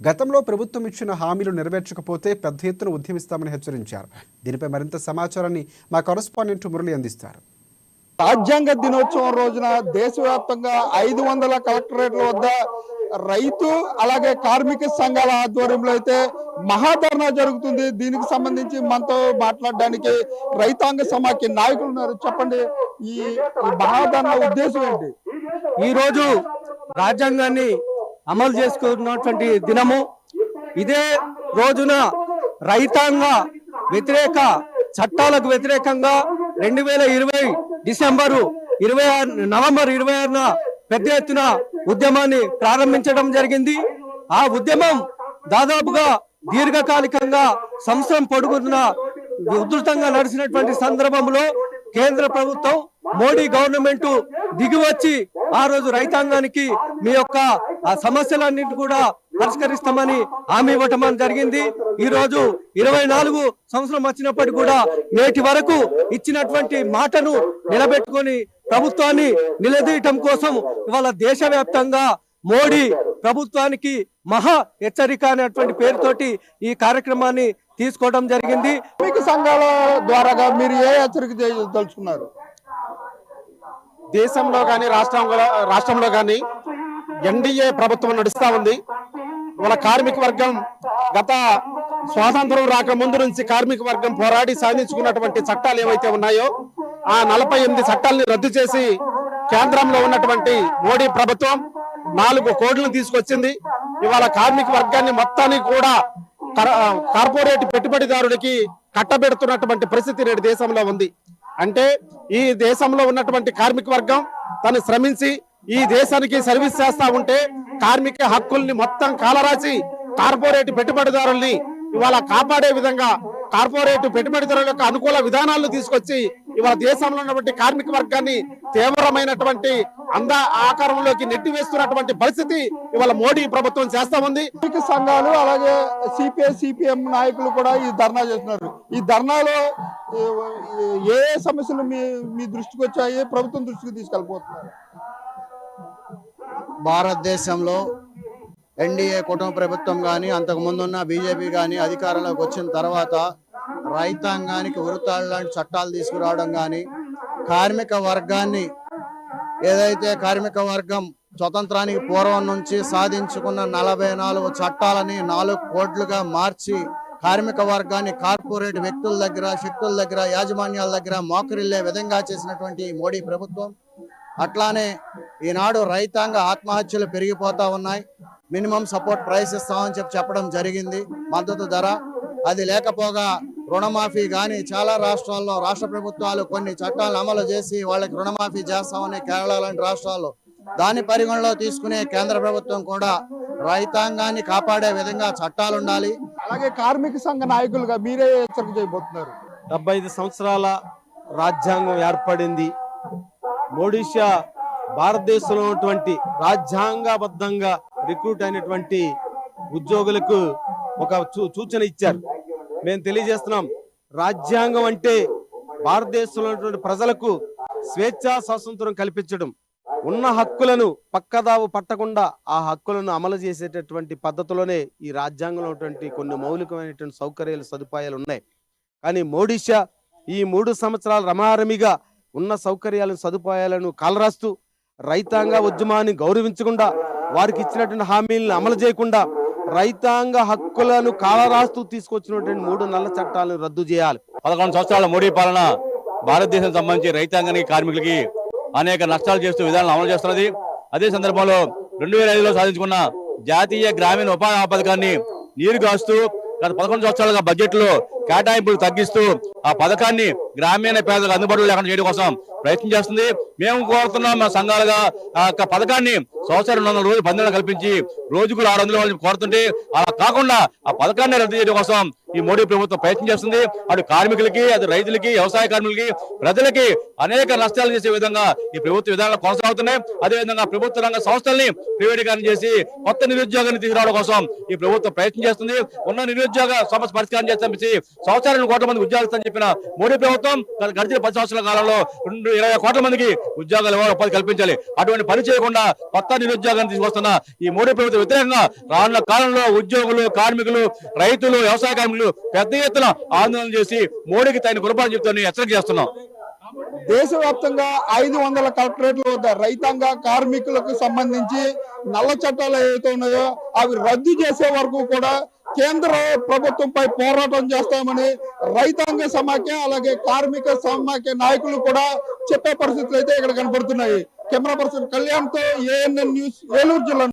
గతంలో ప్రభుత్వం ఇచ్చిన హామీలు నెరవేర్చకపోతే పెద్ద ఎత్తున ఉద్యమిస్తామని హెచ్చరించారు. దీనిపై మరింత సమాచారాన్ని మా కరెస్పాండెంట్ మురళి అందిస్తారు. రాజ్యాంగ దినోత్సవం రోజున దేశవ్యాప్తంగా 500 కలెక్టరేట్ల వద్ద రైతు అలాగే కార్మిక సంఘాల ఆధ్వర్యంలో అయితే మహాధర్నా జరుగుతుంది. దీనికి సంబంధించి మనతో మాట్లాడడానికి రైతాంగ సమాఖ్య నాయకులు ఉన్నారు. చెప్పండి, ఈ మహాధర్నా ఉద్దేశం ఏంటి? ఈ రోజు రాజ్యాంగాన్ని అమలు చేసుకున్నటువంటి దినము. ఇదే రోజున రైతాంగ వ్యతిరేక చట్టాలకు వ్యతిరేకంగా 2020 నవంబర్ 26న పెద్ద ఎత్తున ఉద్యమాన్ని ప్రారంభించడం జరిగింది. ఆ ఉద్యమం దాదాపుగా దీర్ఘకాలికంగా సంవత్సరం పొడుగున ఉధృతంగా నడిచినటువంటి సందర్భంలో కేంద్ర ప్రభుత్వం మోడీ గవర్నమెంట్ దిగివచ్చి ఆ రోజు రైతాంగానికి మీ యొక్క ఆ సమస్యలన్నింటి కూడా పరిష్కరిస్తామని హామీ ఇవ్వటం జరిగింది. ఈ రోజు 24 సంవత్సరం వచ్చినప్పటికీ కూడా నేటి వరకు ఇచ్చినటువంటి మాటను నిలబెట్టుకొని ప్రభుత్వాన్ని నిలదీయటం కోసం ఇవాళ దేశవ్యాప్తంగా మోడీ ప్రభుత్వానికి మహా హెచ్చరిక అనేటువంటి పేరుతోటి ఈ కార్యక్రమాన్ని తీసుకోవడం జరిగింది. కార్మిక సంఘాల ద్వారా మీరు ఏ హెచ్చరిక తెలుసుకున్నారు? దేశంలో కానీ రాష్ట్రంలో కానీ ఎన్డీఏ ప్రభుత్వం నడుస్తా ఉంది. వాళ్ళ కార్మిక వర్గం గత స్వాతంత్రం రాక ముందు నుంచి కార్మిక వర్గం పోరాడి సాధించుకున్నటువంటి చట్టాలు ఏవైతే ఉన్నాయో ఆ 48 చట్టాలని రద్దు చేసి కేంద్రంలో ఉన్నటువంటి మోడీ ప్రభుత్వం 4 కోట్లను తీసుకొచ్చింది. ఇవాళ కార్మిక వర్గాన్ని మొత్తాన్ని కూడా కార్పొరేట్ పెట్టుబడిదారుడికి కట్టబెడుతున్నటువంటి పరిస్థితి నేడు దేశంలో ఉంది. అంటే ఈ దేశంలో ఉన్నటువంటి కార్మిక వర్గం తను శ్రమించి ఈ దేశానికి సర్వీస్ చేస్తా ఉంటే కార్మిక హక్కుల్ని మొత్తం కాలరాసి కార్పొరేట్ పెట్టుబడిదారుల్ని ఇవాళ కాపాడే విధంగా కార్పొరేట్ పెట్టుబడిదారుల యొక్క అనుకూల విధానాలను తీసుకొచ్చి ఇవాళ దేశంలో ఉన్నటువంటి కార్మిక వర్గాన్ని తీవ్రమైనటువంటి ఆకారంలోకి నెట్టివేస్తున్నటువంటి పరిస్థితి ఇవాళ మోడీ ప్రభుత్వం చేస్తా ఉంది. కార్మిక సంఘాలు అలాగే సిపిఐ సిపిఎం నాయకులు కూడా ఈ ధర్నా చేస్తున్నారు. ఈ ధర్నాలో ఏ సమస్యలు మీ దృష్టికి వచ్చాయి, ప్రభుత్వం దృష్టికి తీసుకెళ్ళిపోతున్నారు? భారతదేశంలో ఎన్డీఏ కుటుంబ ప్రభుత్వం కానీ అంతకుముందున్న బీజేపీ కానీ అధికారంలోకి వచ్చిన తర్వాత రైతాంగానికి ఉరితాళ్ళు లాంటి చట్టాలు తీసుకురావడం కానీ కార్మిక వర్గాన్ని ఏదైతే కార్మిక వర్గం స్వతంత్రానికి పూర్వం నుంచి సాధించుకున్న 44 చట్టాలని 4 కోట్లుగా మార్చి కార్మిక వర్గాన్ని కార్పొరేట్ వ్యక్తుల దగ్గర శక్తుల దగ్గర యాజమాన్యాల దగ్గర మోకరిల్లే విధంగా చేసినటువంటి మోడీ ప్రభుత్వం. అట్లానే ఈనాడు రైతాంగ ఆత్మహత్యలు పెరిగిపోతా ఉన్నాయి. మినిమం సపోర్ట్ ప్రైస్ ఇస్తామని చెప్పడం జరిగింది, మద్దతు ధర. అది లేకపోగా రుణమాఫీ కానీ చాలా రాష్ట్రాల్లో రాష్ట్ర ప్రభుత్వాలు కొన్ని చట్టాలను అమలు చేసి వాళ్ళకి రుణమాఫీ చేస్తామని కేరళ లాంటి రాష్ట్రాల్లో దాన్ని పరిగణలో తీసుకునే కేంద్ర ప్రభుత్వం కూడా రైతాంగాన్ని కాపాడే విధంగా చట్టాలు ఉండాలి. అలాగే కార్మిక సంఘ నాయకులుగా మీరే హెచ్చరిక చేయబోతున్నారు? 75 సంవత్సరాల రాజ్యాంగం ఏర్పడింది. ఒడిషా భారతదేశంలో ఉన్నటువంటి రాజ్యాంగబద్ధంగా రిక్రూట్ అయినటువంటి ఉద్యోగులకు ఒక సూచన ఇచ్చారు. మేము తెలియజేస్తున్నాం, రాజ్యాంగం అంటే భారతదేశంలో ఉన్నటువంటి ప్రజలకు స్వేచ్ఛా స్వాతంత్రం కల్పించడం, ఉన్న హక్కులను పక్కదావు పట్టకుండా ఆ హక్కులను అమలు చేసేటటువంటి పద్ధతిలోనే ఈ రాజ్యాంగంలో ఉన్నటువంటి కొన్ని మౌలికమైనటువంటి సౌకర్యాలు సదుపాయాలు ఉన్నాయి. కానీ ఒడిషా ఈ 3 సంవత్సరాలు రమారమిగా ఉన్న సౌకర్యాలను సదుపాయాలను కాలరాస్తూ రైతాంగ ఉద్యమాన్ని గౌరవించకుండా వారికి ఇచ్చినటువంటి హామీలను అమలు చేయకుండా రైతాంగ హక్కులను కాలరాస్తూ తీసుకొచ్చినటువంటి 3 నల్ల చట్టాలను రద్దు చేయాలి. 11 సంవత్సరాల మోడీ పాలన భారతదేశం సంబంధించి రైతాంగానికి కార్మికులకి అనేక నష్టాలు చేస్తూ విధానాలు అమలు చేస్తున్నది. అదే సందర్భంలో 2005లో సాధించుకున్న జాతీయ గ్రామీణ ఉపాధి పథకాన్ని నీరు కాస్తూ గత 11 సంవత్సరాలుగా బడ్జెట్ లో కేటాయింపులు తగ్గిస్తూ ఆ పథకాన్ని గ్రామీణ పేదలకు అందుబాటులో లేకుండా చేయడం కోసం ప్రయత్నం చేస్తుంది. మేము కోరుతున్నాం మా సంఘాలుగా ఆ పథకాన్ని సంవత్సరం 200 రోజులు 10 నెలలు కల్పించి రోజుకు 600 కోరుతుంటే అలా కాకుండా ఆ పథకాన్ని రద్దు చేయడం కోసం ఈ మోడీ ప్రభుత్వం ప్రయత్నం చేస్తుంది. అటు కార్మికులకి, అటు రైతులకి, వ్యవసాయ కార్మికులకి, ప్రజలకి అనేక నష్టాలు చేసే విధంగా ఈ ప్రభుత్వ విధానాలు కొనసాగుతున్నాయి. అదేవిధంగా ప్రభుత్వ రంగ సంస్థల్ని ప్రైవేటీకరణ చేసి కొత్త నిరుద్యోగాన్ని తీసుకురావడం కోసం ఈ ప్రభుత్వం ప్రయత్నం చేస్తుంది. ఉన్న నిరుద్యోగ సమస్య పరిష్కారం చేసి సంవత్సరానికి 2 కోట్ల మందికి ఉద్యోగాలు ఇస్తామని చెప్పిన మోడీ ప్రభుత్వం గడిచిన 10 సంవత్సరాల కాలంలో 20 కోట్ల మందికి ఉద్యోగాలు ఉపాధి కల్పించాలి. అటువంటి పని చేయకుండా కొత్త నిరుద్యోగాన్ని తీసుకొస్తున్న ఈ మోడీ ప్రభుత్వం వ్యతిరేకంగా రానున్న కాలంలో ఉద్యోగులు, కార్మికులు, రైతులు, వ్యవసాయ కార్మికులు పెద్ద ఎత్తున ఆందోళన చేసి మోడీకి తగిన గుణపాఠం చెప్తామని హెచ్చరిక చేస్తున్నాం. దేశవ్యాప్తంగా 500 కలెక్టరేట్ల వద్ద రైతాంగ కార్మికులకు సంబంధించి నల్ల చట్టాలు ఏవైతే ఉన్నాయో అవి రద్దు చేసే వరకు కూడా కేంద్ర ప్రభుత్వంపై పోరాటం చేస్తామని రైతాంగ సమాఖ్య అలాగే కార్మిక సమాఖ్య నాయకులు కూడా చెప్పే పరిస్థితులు అయితే ఇక్కడ కనబడుతున్నాయి. కెమెరా పర్సన్ కళ్యాణ్ తో ANN న్యూస్, ఏలూరు జిల్లా.